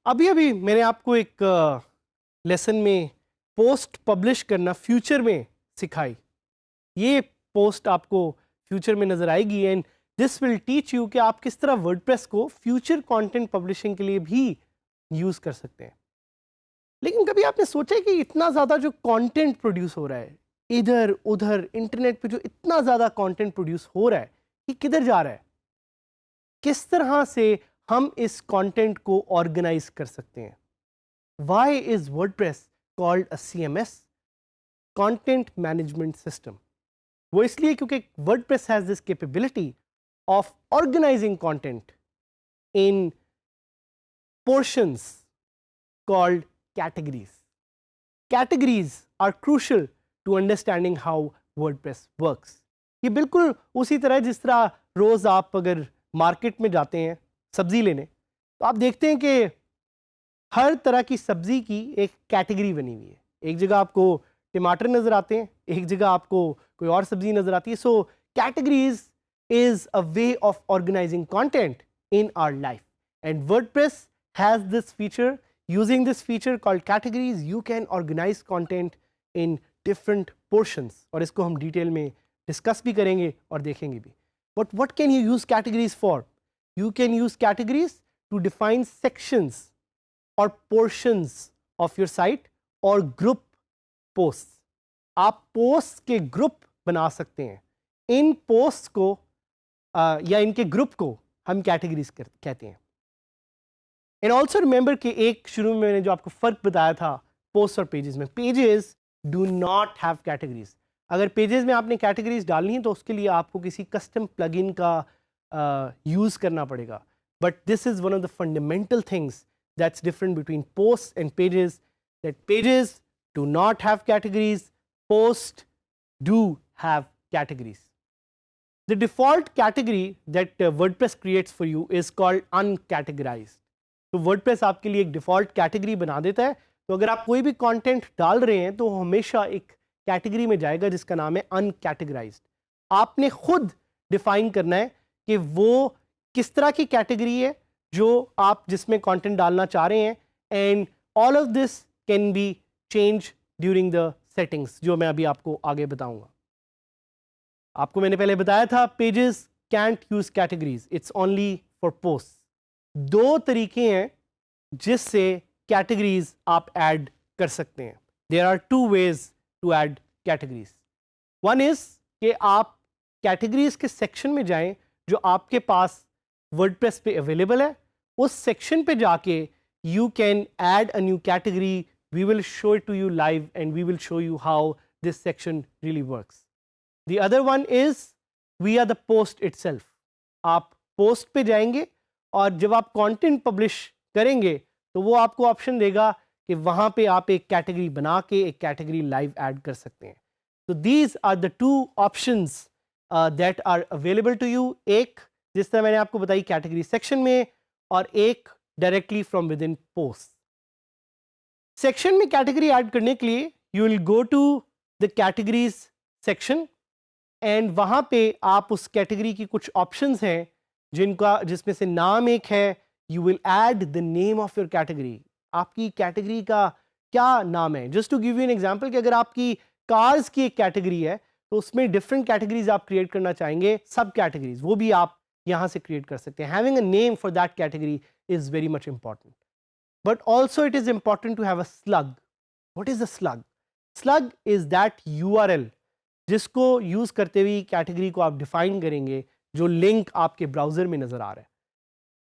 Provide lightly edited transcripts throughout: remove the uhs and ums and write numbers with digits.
अभी अभी मैंने आपको एक लेसन में पोस्ट पब्लिश करना फ्यूचर में सिखाई। ये पोस्ट आपको फ्यूचर में नज़र आएगी and this will teach you कि आप किस तरह वर्डप्रेस को फ्यूचर कंटेंट पब्लिशिंग के लिए भी यूज़ कर सकते हैं। लेकिन कभी आपने सोचा है कि इतना ज़्यादा जो कंटेंट प्रोड्यूस हो रहा है इधर उधर इंटरनेट पे, जो इतना ज़्यादा कंटेंट प्रोड्यूस हो रहा है, ये किधर जा रहा है? किस तरह से हम इस कंटेंट को ऑर्गेनाइज कर सकते हैं? Why is WordPress called a CMS, Content Management System? वो इसलिए क्योंकि WordPress has this capability of organizing content in portions called categories. Categories are crucial to understanding how WordPress works. ये बिल्कुल उसी तरह जिस तरह रोज आप अगर मार्केट में जाते हैं सब्जी लेने, तो आप देखते हैं कि हर तरह की सब्जी की एक कैटेगरी बनी हुई है। एक जगह आपको टमाटर नज़र आते हैं, एक जगह आपको कोई और सब्जी नज़र आती है। So categories is a way of organizing content in our life and WordPress has this feature. Using this feature called categories you can organize content in different portions, और इसको हम डिटेल में डिस्कस भी करेंगे और देखेंगे भी। But what can you use categories for? You can use categories to define sections or portions of your site or group posts. आप posts के group बना सकते हैं। इन posts को या इनके group को हम categories कहते हैं। And also remember कि एक शुरू में मैंने जो आपको फ़र्क बताया था posts और pages में, pages do not have categories. अगर pages में आपने categories डालनी है तो उसके लिए आपको किसी custom plugin का यूज़ करना पड़ेगा। But this is one of the fundamental things that's different between post and pages, that pages do not have categories, post do have categories. The default category that WordPress creates for you is called uncategorized. तो WordPress आपके लिए एक default category बना देता है। तो अगर आप कोई भी कंटेंट डाल रहे हैं तो हमेशा एक कैटेगरी में जाएगा जिसका नाम है अनकैटेगराइज्ड। आपने खुद डिफाइन करना है कि वो किस तरह की कैटेगरी है जो आप जिसमें कंटेंट डालना चाह रहे हैं, and all of this can be change during the settings, जो मैं अभी आपको आगे बताऊंगा। आपको मैंने पहले बताया था pages can't use categories, it's only for post. दो तरीके हैं जिससे कैटेगरीज आप ऐड कर सकते हैं। There are two ways to add categories. One is कि आप कैटेगरीज के सेक्शन में जाएं जो आपके पास वर्डप्रेस पे अवेलेबल है, उस सेक्शन पे जाके you can add a new category. We will show it to you live and we will show you how this section really works. The other one is we are the post itself. आप post पे जाएंगे और जब आप content publish करेंगे तो वो आपको ऑप्शन देगा कि वहाँ पे आप एक कैटेगरी बना के एक कैटेगरी लाइव ऐड कर सकते हैं। तो these are the two options that are available to you. एक जिस तरह मैंने आपको बताई कैटेगरी सेक्शन में, और एक directly from within post. Section में कैटेगरी ऐड करने के लिए you will go to the categories section and वहाँ पे आप उस कैटेगरी की कुछ ऑप्शंस हैं जिसमें से नाम एक है, you will add the name of your category. आपकी कैटेगरी का क्या नाम है? Just to give you an example कि अगर आपकी कार्स की एक कैटेगरी है तो उसमें डिफरेंट कैटेगरीज आप क्रिएट करना चाहेंगे, सब कैटेगरीज, वो भी आप यहाँ से क्रिएट कर सकते हैं। Having a name for that category is very much important, but also it is important to have a slug. What is a slug? Slug is that URL जिसको यूज करते हुए कैटेगरी को आप डिफाइन करेंगे, जो लिंक आपके browser में नजर आ रहा है।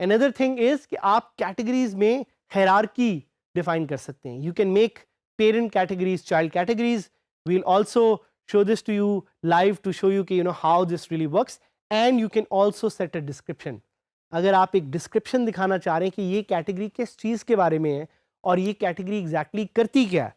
अनदर थिंग इज कि आप कैटेगरीज में हायरार्की डिफाइन कर सकते हैं। You can make parent categories, child categories. We'll also show this to you live to show you कि how this really works, and you can also set a description. अगर आप एक description दिखाना चाह रहे हैं कि ये कैटेगरी किस चीज़ के बारे में है और ये कैटेगरी एग्जैक्टली करती क्या है,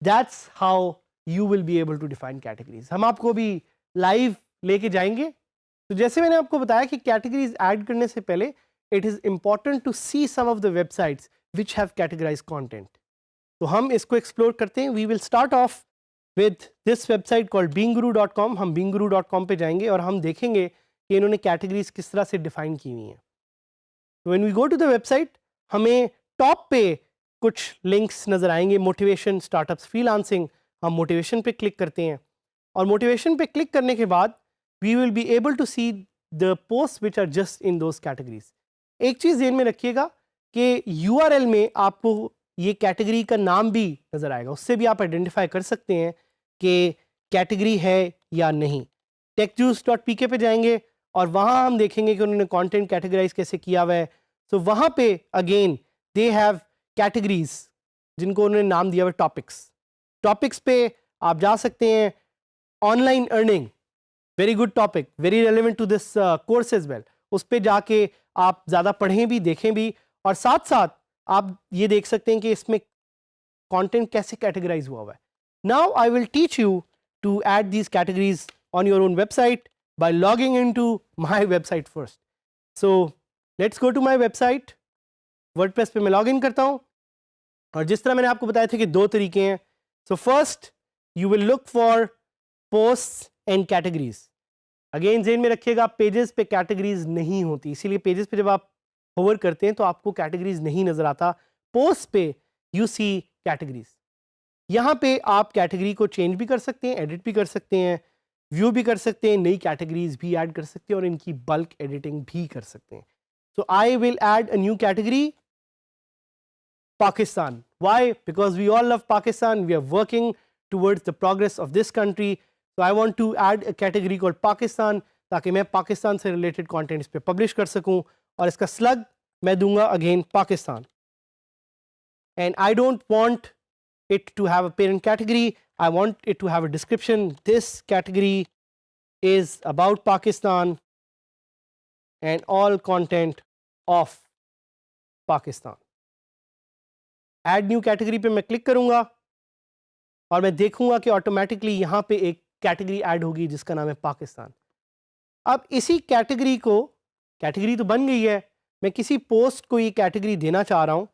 that's how you will be able to define categories. हम आपको भी live लेके जाएंगे. तो जैसे मैंने आपको बताया कि categories add करने से पहले it is important to see some of the websites which have categorized content. तो हम इसको explore करते हैं. We will start off with this website called beangguru.com. हम beangguru.com पे जाएंगे और हम देखेंगे कि इन्होंने categories किस तरह से define की हुई हैं. When we go to the website, हमें top पे कुछ links नज़र आएंगे. Motivation, startups, freelancing. हम मोटिवेशन पे क्लिक करते हैं और मोटिवेशन पे क्लिक करने के बाद we will be able to see the post which are just in those categories. एक चीज़ ध्यान में रखिएगा कि यूआरएल में आपको ये कैटेगरी का नाम भी नज़र आएगा. उससे भी आप आइडेंटिफाई कर सकते हैं कि कैटेगरी है या नहीं. techjuice.pk पे जाएंगे और वहाँ हम देखेंगे कि उन्होंने कंटेंट कैटेगराइज कैसे किया हुआ है. सो वहाँ पे अगेन दे हैव कैटेगरीज जिनको उन्होंने नाम दिया हुआ टॉपिक्स. टॉपिक्स पे आप जा सकते हैं. Online earning, very good topic, very relevant to this course as well. उस पे जाके आप ज़्यादा पढ़ें भी, देखें भी, और साथ साथ आप ये देख सकते हैं कि इसमें कंटेंट कैसे कैटेगराइज हुआ है. Now I will teach you to add these categories on your own website by logging into my website first. So let's go to my website. WordPress पे मैं लॉग इन करता हूँ और जिस तरह मैंने आपको बताया था कि दो तरीके हैं. So first you will look for posts and categories. Again ज़हन में रखिएगा पेजेस पे कैटेगरीज नहीं होती, इसीलिए पेजेस पे जब आप होवर करते हैं तो आपको कैटेगरीज नहीं नज़र आता. पोस्ट पे यू सी कैटेगरीज. यहाँ पे आप कैटेगरी को चेंज भी कर सकते हैं, एडिट भी कर सकते हैं, व्यू भी कर सकते हैं, नई कैटेगरीज भी ऐड कर सकते हैं और इनकी बल्क एडिटिंग भी कर सकते हैं. So I will add a new category, Pakistan. Why? Because we all love Pakistan. We are working towards the progress of this country. So I want to add a category called Pakistan ताकि मैं पाकिस्तान से related content इस पे publish कर सकूं. और इसका slug मैं दूंगा again Pakistan. And I don't want it to have a parent category. I want it to have a description. This category is about Pakistan and all content of Pakistan. Add new category पे मैं click करूंगा और मैं देखूंगा कि automatically यहाँ पे एक कैटेगरी ऐड होगी जिसका नाम है पाकिस्तान. अब इसी कैटेगरी को, कैटेगरी तो बन गई है, मैं किसी पोस्ट को ये कैटेगरी देना चाह रहा हूं.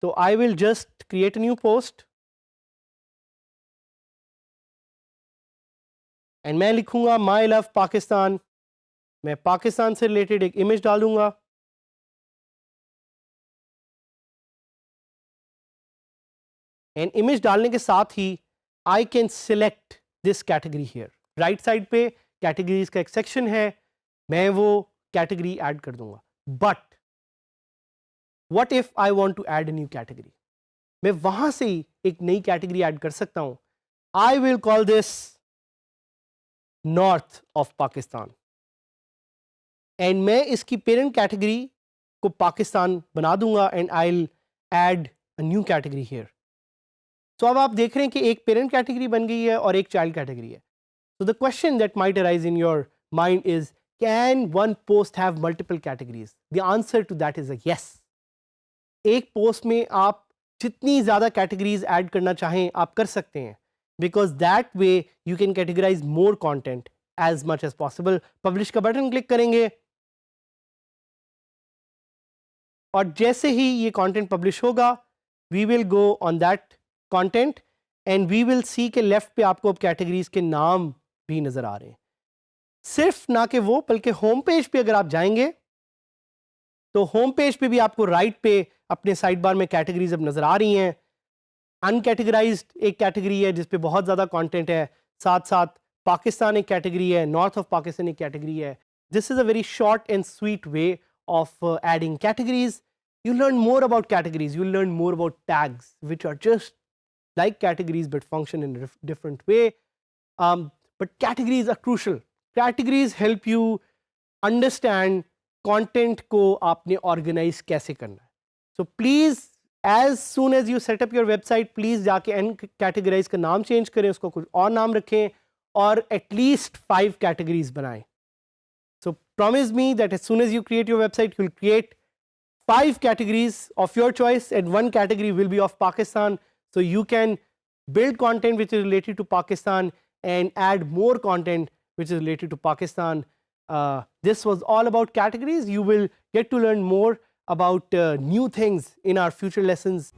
तो I will just create new post and मैं लिखूंगा माई लव पाकिस्तान. मैं पाकिस्तान से रिलेटेड एक इमेज डालूंगा. एंड इमेज डालने के साथ ही I can select this category here. Right side पे कैटेगरीज का एक सेक्शन है, मैं वो कैटेगरी ऐड कर दूंगा. But what if I want to add a new category? मैं वहां से ही एक नई कैटेगरी ऐड कर सकता हूं. I will call this north of Pakistan and मैं इसकी पेरेंट कैटेगरी को पाकिस्तान बना दूंगा and I will add a new category here. तो अब आप देख रहे हैं कि एक पेरेंट कैटेगरी बन गई है और एक चाइल्ड कैटेगरी है. So the question that might arise in your mind is, can one post have multiple categories? The answer to that is a yes. एक पोस्ट में आप जितनी ज़्यादा कैटेगरीज ऐड करना चाहें आप कर सकते हैं, because that way you can categorize more content as much as possible. Publish का बटन क्लिक करेंगे और जैसे ही ये content publish होगा we will go on that content and we will see के लेफ्ट पे आपको अब कैटेगरीज के नाम भी नजर आ रहे हैं. सिर्फ ना कि वो, बल्कि होम पेज पे अगर आप जाएंगे तो होम पेज पे भी आपको राइट पे अपने साइड बार में कैटेगरीज अब नजर आ रही हैं. अनकैटेगराइज्ड एक कैटेगरी है जिसपे बहुत ज़्यादा कंटेंट है, साथ साथ पाकिस्तान एक कैटेगरी है, नॉर्थ ऑफ पाकिस्तान एक कैटेगरी है. This is a very short and sweet way of adding categories. You learn more about categories, you learn more about tags which are just like categories but function in a different way. But categories are crucial. Categories help you understand content को आपने organize कैसे करना है. So please, as soon as you set up your website, please जाके categorize का नाम change करें, उसको कुछ और नाम रखें और at least 5 categories बनाएं. So promise me that as soon as you create your website, you'll create 5 categories of your choice and 1 category will be of Pakistan. So you can build content which is related to Pakistan and add more content which is related to Pakistan. This was all about categories. You will get to learn more about new things in our future lessons.